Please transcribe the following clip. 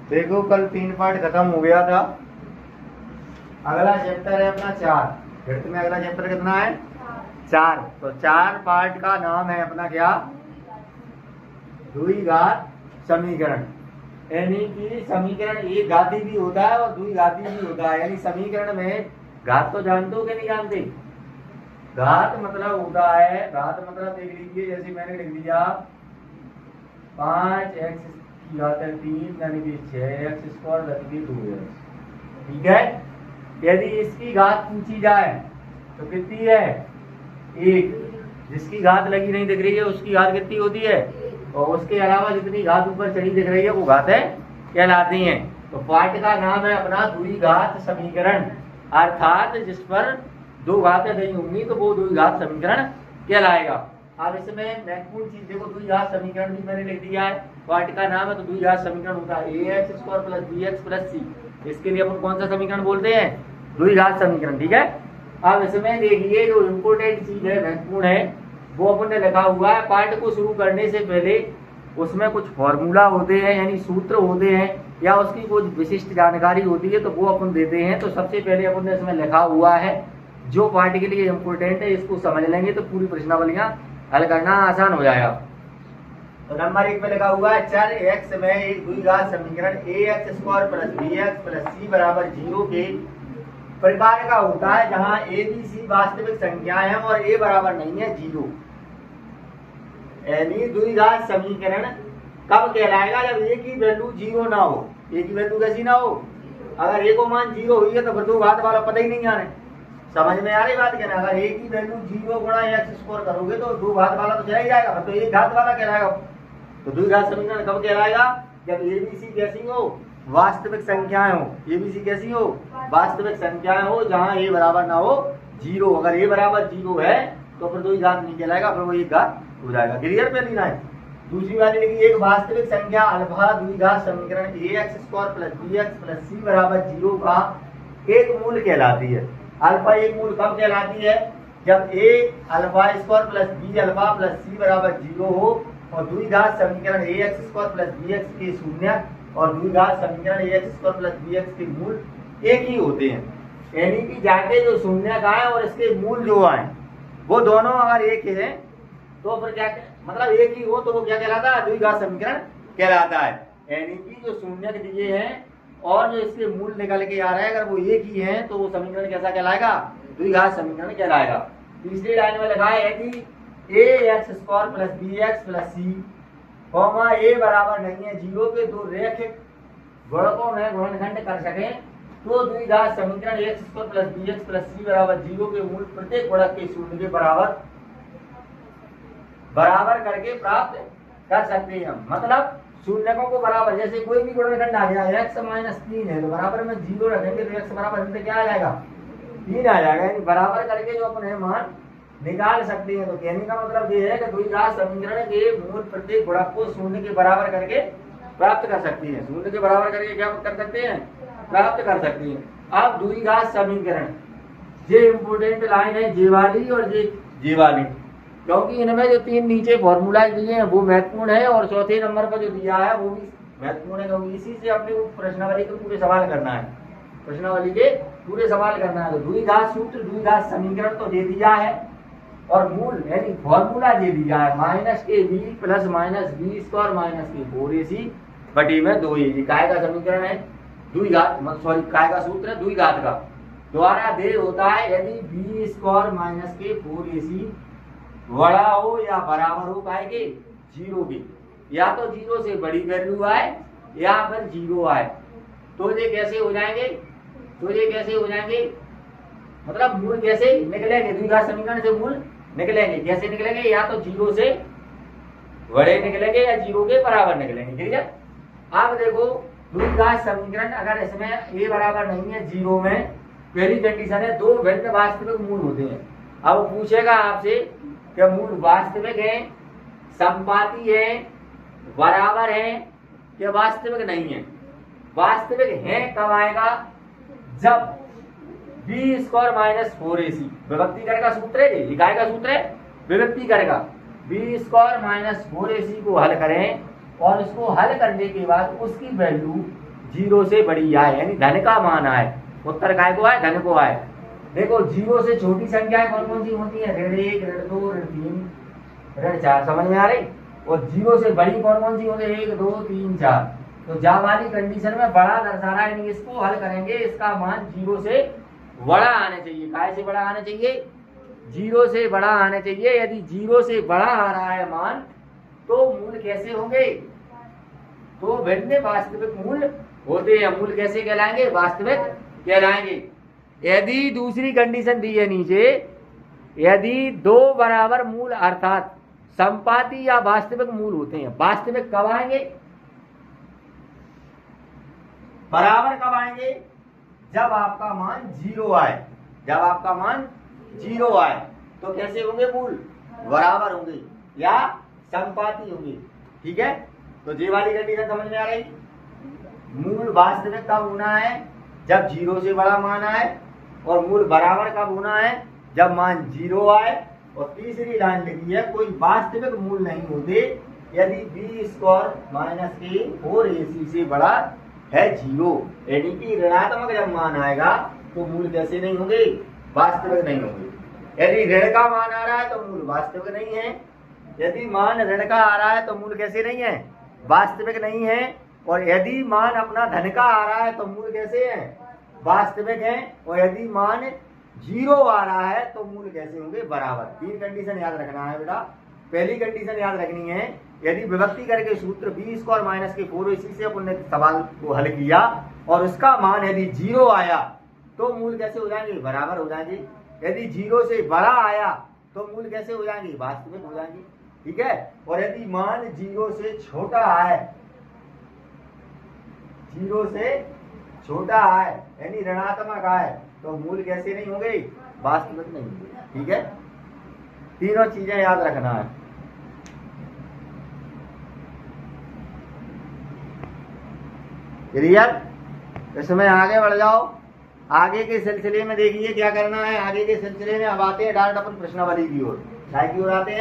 देखो कल 3 पार्ट खत्म हो गया था। अगला चैप्टर है अपना 4। फिर में अगला चैप्टर कितना है? 4। तो 4 पार्ट का नाम है अपना क्या? द्विघात समीकरण। यानी कि समीकरण एक घाती भी होता है और द्विघाती भी होता है। यानी समीकरण में घात तो जानते हो कि नहीं जानते? घात मतलब होता है, घात मतलब देख लीजिए, जैसे मैंने लिख दिया 5x की घात 3 यानी कि 6x स्क्वायर बल्कि 2x। ठीक है। यदि इसकी घात पूछी जाए तो कितनी है? 1। जिसकी घात लगी नहीं दिख रही है उसकी घात कितनी होती है? और उसके अलावा जितनी घात ऊपर चढ़ी दिख रही है वो घातें कहलाती हैं। तो पाठ का नाम है अपना द्विघात समीकरण, अर्थात जिस पर 2 घातें नहीं होंगी तो वो द्विघात समीकरण कहलाएगा। अब इसमें महत्वपूर्ण चीज देखो, द्विघात समीकरण भी मैंने लिख दिया है। पाठ का नाम है तो द्विघात समीकरण होता है ax square plus bx plus c। इसके लिए अपन कौन सा समीकरण बोलते हैं? द्विघात समीकरण। ठीक है। अब इसमें देखिए जो इम्पोर्टेंट चीज है, महत्वपूर्ण है, वो अपन ने लिखा हुआ है। पाठ को शुरू करने से पहले उसमें कुछ फॉर्मूला होते हैं, यानी सूत्र होते हैं, या उसकी कुछ विशिष्ट जानकारी होती है तो वो अपन देते हैं। तो सबसे पहले अपन ने इसमें लिखा हुआ है जो पाठ के लिए इम्पोर्टेंट है, इसको समझ लेंगे तो पूरी प्रश्नावलियां हल करना आसान हो जाएगा। तो नंबर 1 में लिखा हुआ है चर x में एक द्विघात समीकरण ax square plus bx plus c बराबर 0 के प्रकार का होता है जहां a b c वास्तविक संख्याएं हैं और a बराबर नहीं है 0। यानी द्विघात समीकरण कब कहलाएगा? जब a की वैल्यू 0 ना हो। a की वैल्यू कैसी ना हो? अगर a को मान 0 हुई है तो फिर दो घात वाला पता ही नहीं आ रहा। समझ में आ रही बात? कहना अगर a की वैल्यू 0 गुणा x स्क्वायर करोगे तो दो घात वाला तो चला ही जाएगा, तो एक घात वाला कहलाएगा। तो द्विघात समीकरण कब कहलाएगा? जब a b c कैसी हो? वास्तविक संख्याएं हो। a b c कैसी हो? वास्तविक संख्याएं हो जहां a बराबर ना हो 0। अगर a बराबर 0 है तो फिर द्विघात नहीं कहलाएगा, फिर वो एक घात हो जाएगा। क्लियर? पहली लाइन। दूसरी वाली लिखी एक वास्तविक संख्या अल्फा द्विघात समीकरण ax square plus bx plus c बराबर 0 का एक मूल कहलाती है। अल्फा एक मूल कब कहलाती है? जब a alpha square plus b alpha plus c बराबर 0 हो और द्विघात समीकरण ax स्क्वायर प्लस bx के शून्य और द्विघात समीकरण ax स्क्वायर प्लस bx के मूल एक ही होते हैं। यानी कि जाके जो शून्य का है और इसके मूल जो आए वो दोनों अगर एक ही है तो फिर क्या मतलब एक ही हो तो वो क्या कहलाता है? द्विघात समीकरण कहलाता है। यानी कि जो शून्य दिए हैं और जो इसके मूल निकल के आ रहे हैं अगर वो एक ही है तो वो समीकरण कैसा कहलाएगा? द्विघात समीकरण कहलाएगा। तीसरी लाइन में लिखा है यदि ax square plus bx plus c comma a बराबर नहीं है 0 के दो रैखिक गुणकों में गुणनखंड कर सके तो द्विघात समीकरण x square plus bx plus c बराबर 0 के मूल प्रत्येक गुणक के शून्य के बराबर करके प्राप्त कर सकते हैं। मतलब शून्यकों को बराबर, जैसे कोई भी गुणनखंड आ गया x माइनस 3 है तो बराबर में 0 रखेंगे तो x बराबर हमसे क्या आ जाएगा? 3 आ जाएगा। यानी बराबर करके जो अपने मान निकाल सकते हैं। तो कहने का मतलब ये है कि द्विघात समीकरण के मूल प्रत्येक गुणक को शून्य के बराबर करके प्राप्त कर सकते हैं। शून्य के बराबर करके क्या कर सकते हैं? प्राप्त कर सकते हैं। अब द्विघात समीकरण ये इम्पोर्टेंट लाइन है, जे वाली और जे वाली, क्योंकि इनमें जो 3 नीचे फॉर्मूला दिए हैं वो महत्वपूर्ण है और चौथे नंबर पर जो दिया है वो भी महत्वपूर्ण है, क्योंकि इसी से अपने को प्रश्नावली के पूरे सवाल करना है। प्रश्नावली के पूरे सवाल करना है। तो द्विघात सूत्र द्विघात समीकरण तो दे दिया है और मूल यानी फॉर्मूला दे दिया है माइनस के B plus minus B square minus के 4ac बटी में 2a। काय का समीकरण है? द्विघात सॉरी काय का सूत्र है? द्विघात का। द्वारा दे होता है यदि बी स्क्वायर माइनस के 4ac बड़ा हो या बराबर हो काय के 0 के, या तो 0 से बड़ी वैल्यू आए या फिर 0 आए तो ये कैसे हो जाएंगे? मतलब मूल कैसे निकलेंगे? द्विघात समीकरण से मूल निकलेंगे। कैसे निकलेंगे? या तो 0 से बड़े निकलेंगे या 0 के बराबर निकलेंगे। ठीक है। अब देखो द्विघात समीकरण अगर इसमें a बराबर नहीं है 0 में, पहली कंडीशन है दो भिन्न वास्तविक मूल होते हैं। अब पूछेगा आपसे कि मूल वास्तविक है, संपाती है, बराबर है या वास्तविक नहीं है? वास्तविक है कब आएगा? जब बी स्क्वायर माइनस 4ac विभक्ति करेगा सूत्र है, इकाई का सूत्र है विभक्ति करेगा। बी स्क्वायर माइनस 4ac को हल करें और उसको हल करने के बाद उसकी वैल्यू जीरो से बड़ी आए, यानी धन का मान आए। उत्तर काय को आए? धन को आए। देखो जीरो से छोटी संख्याएं कौन कौन सी होती है? ऋण 1, ऋण 2, ऋण 3, ऋण 4। समझ में आ रही? और जीरो से बड़ी कौन कौन सी होती है? 1, 2, 3, 4। तो जा वाली कंडीशन में बड़ा दर्शा रहा है, यानी इसको हल करेंगे, इसका मान जीरो से बड़ा आना चाहिए। काय से बड़ा आना चाहिए? जीरो से बड़ा आना चाहिए। यदि जीरो से बड़ा आ रहा है मान, तो मूल कैसे होंगे? तो भिन्न वास्तविक मूल होते हैं। मूल कैसे कहलाएंगे? वास्तविक कहलाएंगे। यदि दूसरी कंडीशन दी है नीचे, यदि दो बराबर मूल अर्थात संपाती या वास्तविक मूल होते हैं। वास्तविक कब आएंगे? बराबर कब आएंगे? जब आपका मान जीरो आए। जब आपका मान जीरो आए तो कैसे होंगे मूल? बराबर होंगे या संपाती होंगे। ठीक है, तो ये वाली कंडीशन समझ में आ रही? मूल वास्तविक कब होना है? जब जीरो से बड़ा मान आए। और मूल बराबर कब होना है? जब मान जीरो आए। और तीसरी लाइन लिखी है, कोई वास्तविक मूल नहीं होते यदि b square minus a 4ac से बड़ा है जीरो। यानी कि ऋणात्मक जब मान आएगा तो मूल कैसे नहीं होंगे? वास्तविक नहीं होंगे। यदि ऋण का मान आ रहा है तो मूल वास्तविक नहीं है। यदि मान ऋण का आ रहा है तो मूल कैसे नहीं है? वास्तविक नहीं है। और यदि मान अपना धन का आ रहा है तो मूल कैसे है? वास्तविक है। और यदि मान जीरो आ रहा है तो मूल कैसे होंगे? बराबर। तीन कंडीशन याद रखना है बेटा। पहली कंडीशन याद रखनी है, यदि विभक्ति करके सूत्र b स्क्वायर माइनस के 4ac से अपन ने सवाल को हल किया और उसका मान यदि जीरो आया तो मूल कैसे हो जाएंगे? बराबर हो जाएंगे। यदि जीरो से बड़ा आया तो मूल कैसे हो जाएंगे? वास्तविक हो जाएंगे। ठीक है, और यदि मान जीरो से छोटा आए, जीरो से छोटा आए यानी ऋणात्मक आए, तो मूल कैसे नहीं होंगे? वास्तविक नहीं होंगे। ठीक है, तीनों चीजें याद रखना है। क्लियर? इसमें आगे बढ़ जाओ। आगे के सिलसिले में देखिए क्या करना है। आगे के सिलसिले में अब आते हैं डायरेक्ट अपन प्रश्नावली की ओर। की ओर आते हैं।